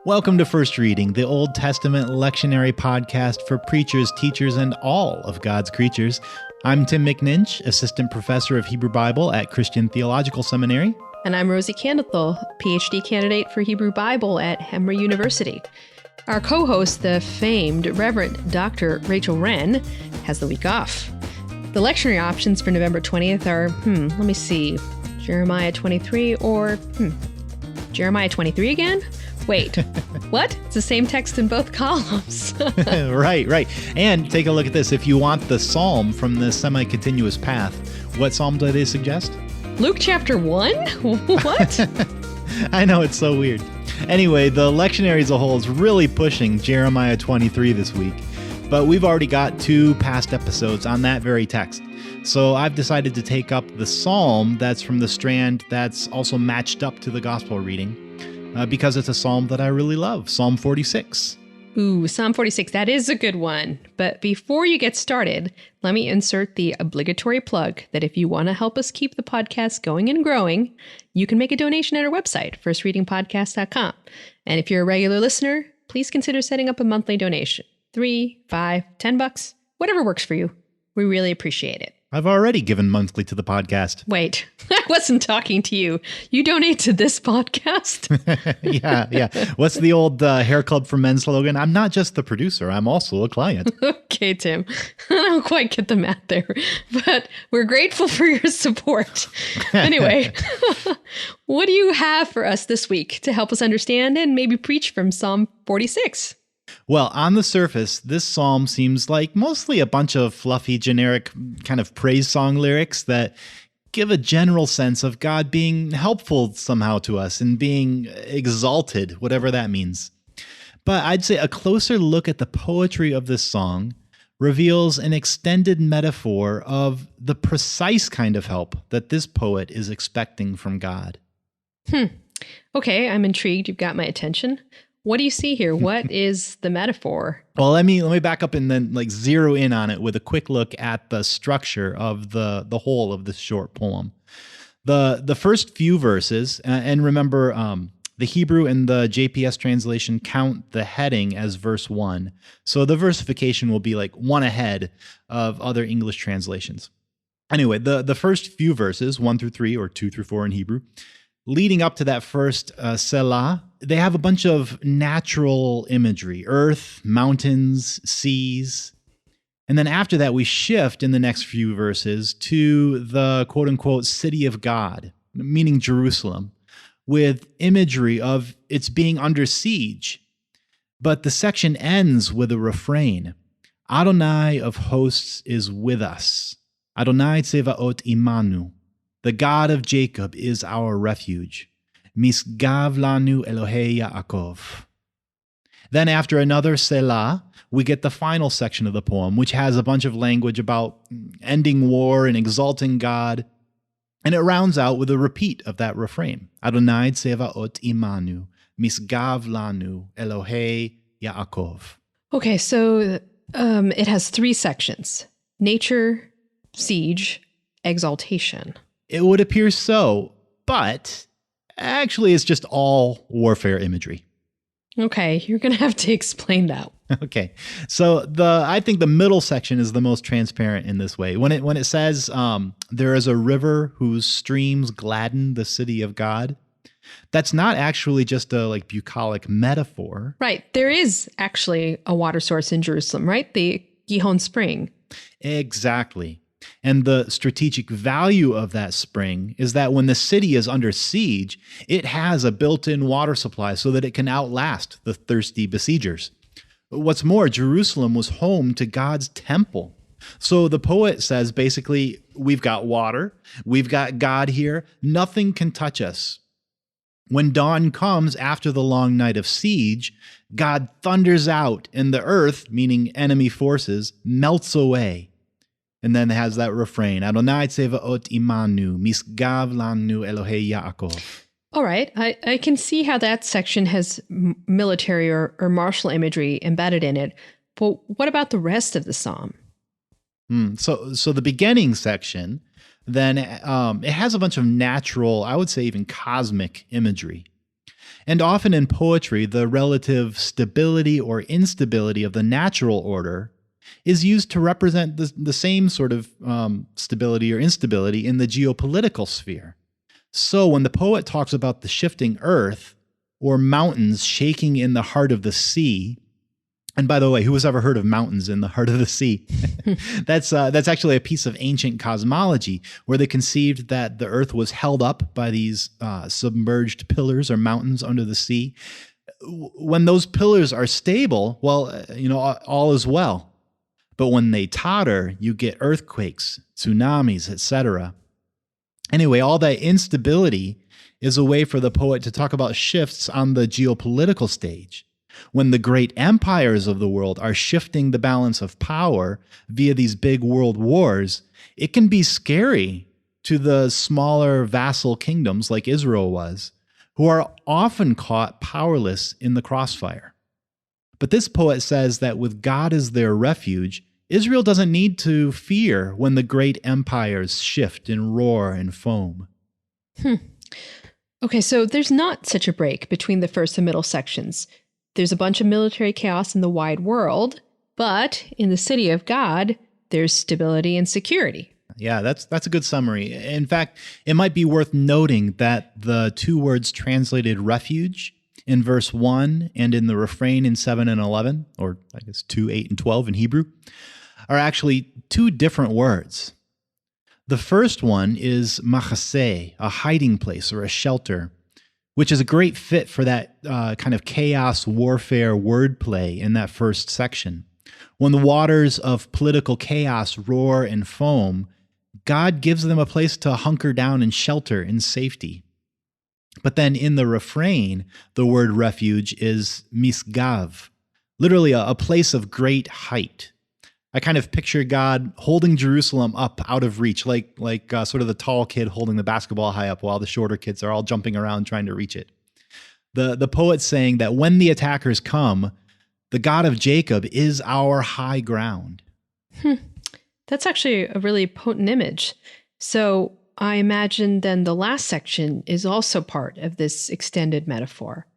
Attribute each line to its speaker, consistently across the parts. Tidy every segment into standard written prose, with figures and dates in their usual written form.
Speaker 1: Welcome to First Reading, the Old Testament lectionary podcast for preachers, teachers, and all of God's creatures. I'm Tim McNinch, Assistant Professor of Hebrew Bible at Christian Theological Seminary.
Speaker 2: And I'm Rosie Candathel, PhD candidate for Hebrew Bible at Emory University. Our co-host, the famed Reverend Dr. Rachel Wren, has the week off. The lectionary options for November 20th are, let me see, Jeremiah 23 or, Jeremiah 23 again? Wait, what? It's the same text in both columns.
Speaker 1: Right. And take a look at this. If you want the psalm from the semi-continuous path, what psalm do they suggest?
Speaker 2: Luke chapter 1? What?
Speaker 1: I know, it's so weird. Anyway, the lectionary as a whole is really pushing Jeremiah 23 this week, but we've already got 2 past episodes on that very text. So I've decided to take up the psalm that's from the strand that's also matched up to the gospel reading, because it's a psalm that I really love, Psalm 46.
Speaker 2: Ooh, Psalm 46, that is a good one. But before you get started, let me insert the obligatory plug that if you want to help us keep the podcast going and growing, you can make a donation at our website, firstreadingpodcast.com. And if you're a regular listener, please consider setting up a monthly donation. $3, $5, $10, whatever works for you. We really appreciate it.
Speaker 1: I've already given monthly to the podcast.
Speaker 2: Wait, I wasn't talking to you. You donate to this podcast?
Speaker 1: Yeah. What's the old Hair Club for Men slogan? I'm not just the producer, I'm also a client.
Speaker 2: Okay, Tim. I don't quite get the math there, but we're grateful for your support. Anyway, what do you have for us this week to help us understand and maybe preach from Psalm 46?
Speaker 1: Well, on the surface, this psalm seems like mostly a bunch of fluffy, generic kind of praise song lyrics that give a general sense of God being helpful somehow to us and being exalted, whatever that means. But I'd say a closer look at the poetry of this song reveals an extended metaphor of the precise kind of help that this poet is expecting from God.
Speaker 2: Okay, I'm intrigued. You've got my attention. What do you see here? What is the metaphor?
Speaker 1: Well, let me back up and then zero in on it with a quick look at the structure of the whole of this short poem. The first few verses, and remember, the Hebrew and the JPS translation count the heading as verse 1. So the versification will be one ahead of other English translations. Anyway, the first few verses, 1 through 3 or 2 through 4 in Hebrew, leading up to that first Selah, they have a bunch of natural imagery, earth, mountains, seas. And then after that, we shift in the next few verses to the quote-unquote city of God, meaning Jerusalem, with imagery of its being under siege. But the section ends with a refrain. Adonai of hosts is with us. Adonai tsevaot imanu. The God of Jacob is our refuge. Misgav lanu Elohei Yaakov. Then after another Selah, we get the final section of the poem, which has a bunch of language about ending war and exalting God. And it rounds out with a repeat of that refrain. Adonai tsevaot imanu. Misgav lanu Elohei Yaakov.
Speaker 2: Okay, so it has 3 sections. Nature, siege, exaltation.
Speaker 1: It would appear so, but actually it's just all warfare imagery.
Speaker 2: Okay, you're going to have to explain that.
Speaker 1: Okay, so I think the middle section is the most transparent in this way. When it says there is a river whose streams gladden the city of God, that's not actually just a bucolic metaphor.
Speaker 2: Right, there is actually a water source in Jerusalem, right? The Gihon Spring.
Speaker 1: Exactly. And the strategic value of that spring is that when the city is under siege, it has a built-in water supply so that it can outlast the thirsty besiegers. What's more, Jerusalem was home to God's temple. So the poet says, basically, we've got water, we've got God here, nothing can touch us. When dawn comes after the long night of siege, God thunders out and the earth, meaning enemy forces, melts away. And then it has that refrain, Adonai tsevaot imanu, misgav lanu Elohei Yaakov.
Speaker 2: All right, I can see how that section has military or martial imagery embedded in it. But what about the rest of the psalm?
Speaker 1: So the beginning section, then it has a bunch of natural, I would say even cosmic imagery. And often in poetry, the relative stability or instability of the natural order is used to represent the same sort of stability or instability in the geopolitical sphere. So when the poet talks about the shifting earth or mountains shaking in the heart of the sea, and by the way, who has ever heard of mountains in the heart of the sea? That's actually a piece of ancient cosmology where they conceived that the earth was held up by these submerged pillars or mountains under the sea. When those pillars are stable, well, all is well. But when they totter, you get earthquakes, tsunamis, etc. Anyway, all that instability is a way for the poet to talk about shifts on the geopolitical stage. When the great empires of the world are shifting the balance of power via these big world wars, it can be scary to the smaller vassal kingdoms like Israel was, who are often caught powerless in the crossfire. But this poet says that with God as their refuge, Israel doesn't need to fear when the great empires shift and roar and foam.
Speaker 2: Okay, so there's not such a break between the first and middle sections. There's a bunch of military chaos in the wide world, but in the city of God, there's stability and security.
Speaker 1: Yeah, that's a good summary. In fact, it might be worth noting that the two words translated refuge in verse 1 and in the refrain in 7 and 11, or I guess 2, 8, and 12 in Hebrew, are actually two different words. The first one is machaseh, a hiding place or a shelter, which is a great fit for that kind of chaos warfare wordplay in that first section. When the waters of political chaos roar and foam, God gives them a place to hunker down and shelter in safety. But then in the refrain, the word refuge is misgav, literally a place of great height. I kind of picture God holding Jerusalem up out of reach, like sort of the tall kid holding the basketball high up while the shorter kids are all jumping around trying to reach it. The poet's saying that when the attackers come, the God of Jacob is our high ground.
Speaker 2: That's actually a really potent image. So I imagine then the last section is also part of this extended metaphor.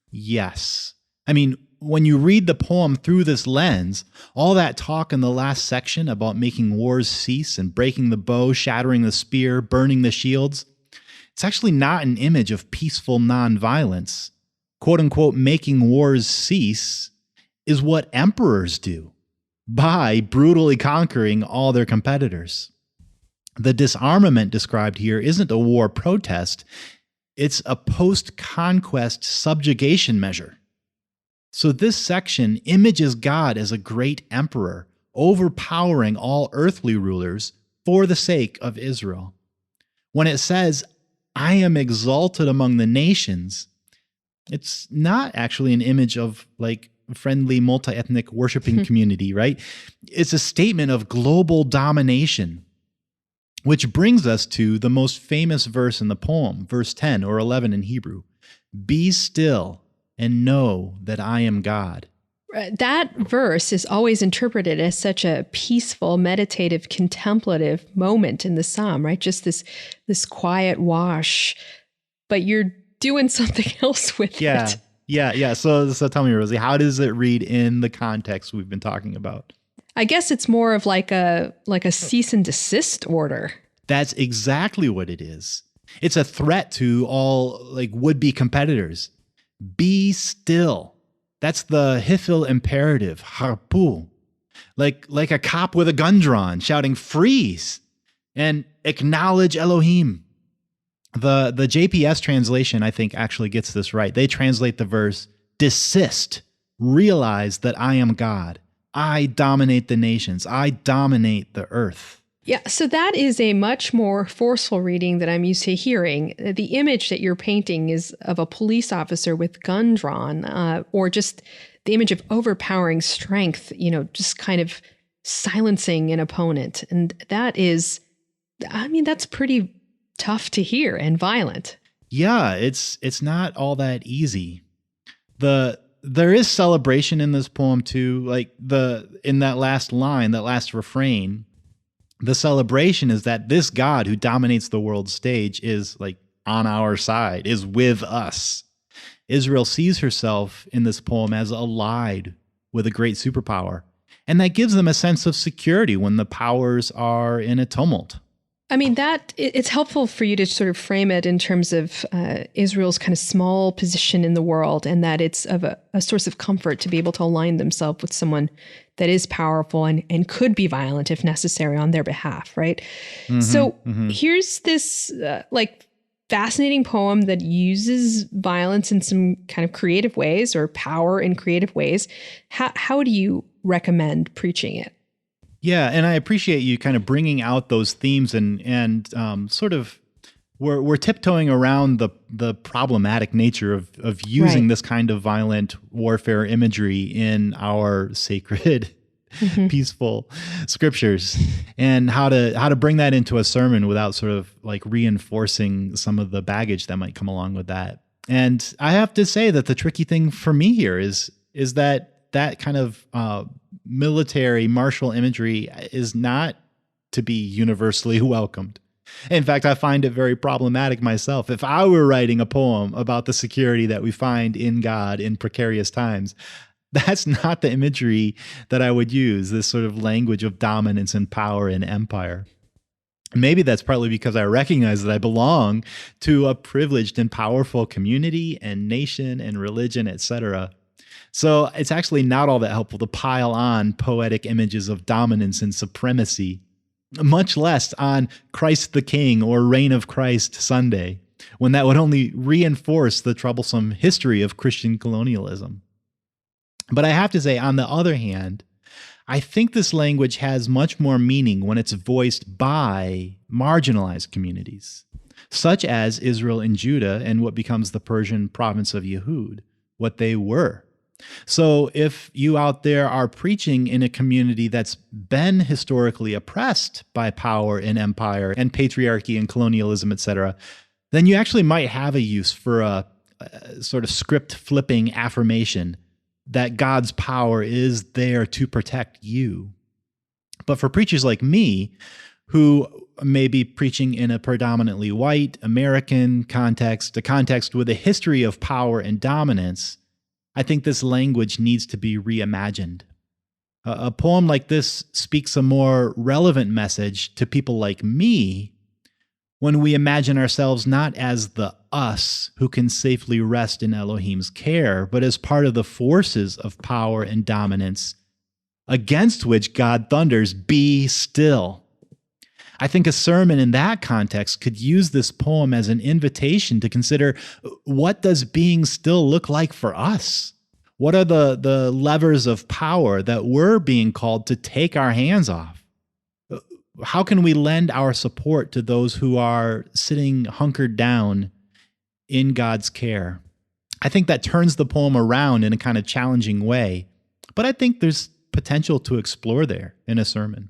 Speaker 1: Yes. I mean, when you read the poem through this lens, all that talk in the last section about making wars cease and breaking the bow, shattering the spear, burning the shields, it's actually not an image of peaceful nonviolence. Quote unquote, making wars cease is what emperors do by brutally conquering all their competitors. The disarmament described here isn't a war protest, it's a post-conquest subjugation measure. So this section images God as a great emperor, overpowering all earthly rulers for the sake of Israel. When it says, I am exalted among the nations, it's not actually an image of like friendly multi-ethnic worshiping community, right? It's a statement of global domination, which brings us to the most famous verse in the poem, verse 10 or 11 in Hebrew. Be still and know that I am God.
Speaker 2: That verse is always interpreted as such a peaceful, meditative, contemplative moment in the psalm, right? Just this quiet wash, but you're doing something else with it.
Speaker 1: Yeah. So tell me, Rosie, how does it read in the context we've been talking about?
Speaker 2: I guess it's more of like a cease and desist order. That's
Speaker 1: exactly what it is. It's a threat to all like would-be competitors. Be still. That's the Hifil imperative, harpu. Like a cop with a gun drawn, shouting, freeze, and acknowledge Elohim. The JPS translation, I think, actually gets this right. They translate the verse, desist, realize that I am God. I dominate the nations. I dominate the earth.
Speaker 2: Yeah, so that is a much more forceful reading that I'm used to hearing. The image that you're painting is of a police officer with gun drawn, or just the image of overpowering strength, just kind of silencing an opponent. And that is, that's pretty tough to hear and violent.
Speaker 1: Yeah, it's not all that easy. There is celebration in this poem too, like in that last line, that last refrain. The celebration is that this God who dominates the world stage is like on our side, is with us. Israel sees herself in this poem as allied with a great superpower, and that gives them a sense of security when the powers are in a tumult.
Speaker 2: I mean, that it's helpful for you to sort of frame it in terms of Israel's kind of small position in the world, and that it's of a source of comfort to be able to align themselves with someone that is powerful and could be violent if necessary on their behalf, right? So here's this fascinating poem that uses violence in some kind of creative ways, or power in creative ways. How do you recommend preaching it?
Speaker 1: Yeah, and I appreciate you kind of bringing out those themes and sort of we're tiptoeing around the problematic nature of using this kind of violent warfare imagery in our sacred, peaceful scriptures, and how to bring that into a sermon without sort of like reinforcing some of the baggage that might come along with that. And I have to say that the tricky thing for me here is that kind of military martial imagery is not to be universally welcomed. In fact, I find it very problematic myself. If I were writing a poem about the security that we find in God in precarious times, that's not the imagery that I would use, this sort of language of dominance and power and empire. Maybe that's partly because I recognize that I belong to a privileged and powerful community and nation and religion, etc. So it's actually not all that helpful to pile on poetic images of dominance and supremacy, much less on Christ the King or Reign of Christ Sunday, when that would only reinforce the troublesome history of Christian colonialism. But I have to say, on the other hand, I think this language has much more meaning when it's voiced by marginalized communities, such as Israel and Judah and what becomes the Persian province of Yehud, what they were. So if you out there are preaching in a community that's been historically oppressed by power and empire and patriarchy and colonialism, etc., then you actually might have a use for a sort of script flipping affirmation that God's power is there to protect you. But for preachers like me, who may be preaching in a predominantly white American context, a context with a history of power and dominance, I think this language needs to be reimagined. A poem like this speaks a more relevant message to people like me when we imagine ourselves not as the us who can safely rest in Elohim's care, but as part of the forces of power and dominance against which God thunders, "Be still." I think a sermon in that context could use this poem as an invitation to consider, what does being still look like for us? What are the levers of power that we're being called to take our hands off? How can we lend our support to those who are sitting hunkered down in God's care? I think that turns the poem around in a kind of challenging way, but I think there's potential to explore there in a sermon.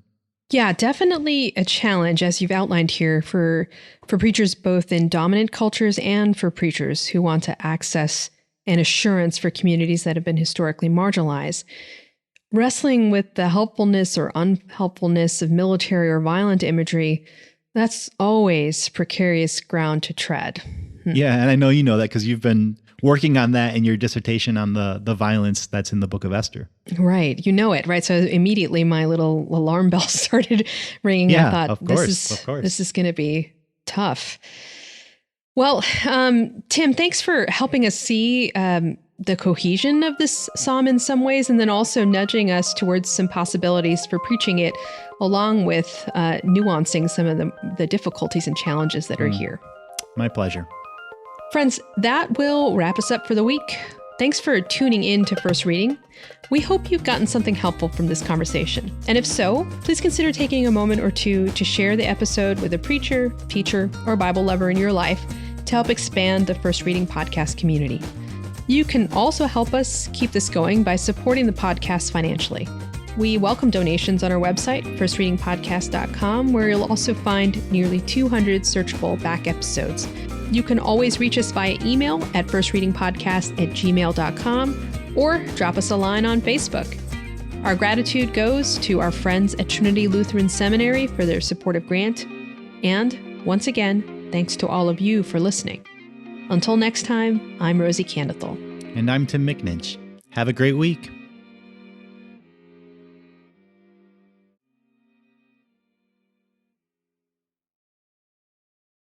Speaker 2: Yeah, definitely a challenge, as you've outlined here, for preachers both in dominant cultures and for preachers who want to access an assurance for communities that have been historically marginalized. Wrestling with the helpfulness or unhelpfulness of military or violent imagery, that's always precarious ground to tread.
Speaker 1: Yeah, and I know you know that because you've been working on that in your dissertation on the violence that's in the book of Esther.
Speaker 2: Right. You know it, right? So immediately my little alarm bell started ringing.
Speaker 1: Yeah,
Speaker 2: I thought,
Speaker 1: of course.
Speaker 2: This is going to be tough. Well, Tim, thanks for helping us see the cohesion of this psalm in some ways, and then also nudging us towards some possibilities for preaching it, along with nuancing some of the difficulties and challenges that are here.
Speaker 1: My pleasure.
Speaker 2: Friends, that will wrap us up for the week. Thanks for tuning in to First Reading. We hope you've gotten something helpful from this conversation. And if so, please consider taking a moment or two to share the episode with a preacher, teacher, or Bible lover in your life to help expand the First Reading podcast community. You can also help us keep this going by supporting the podcast financially. We welcome donations on our website, firstreadingpodcast.com, where you'll also find nearly 200 searchable back episodes. You can always reach us via email at firstreadingpodcast@gmail.com or drop us a line on Facebook. Our gratitude goes to our friends at Trinity Lutheran Seminary for their supportive grant. And once again, thanks to all of you for listening. Until next time, I'm Rosie Candathel.
Speaker 1: And I'm Tim McNinch. Have a great week.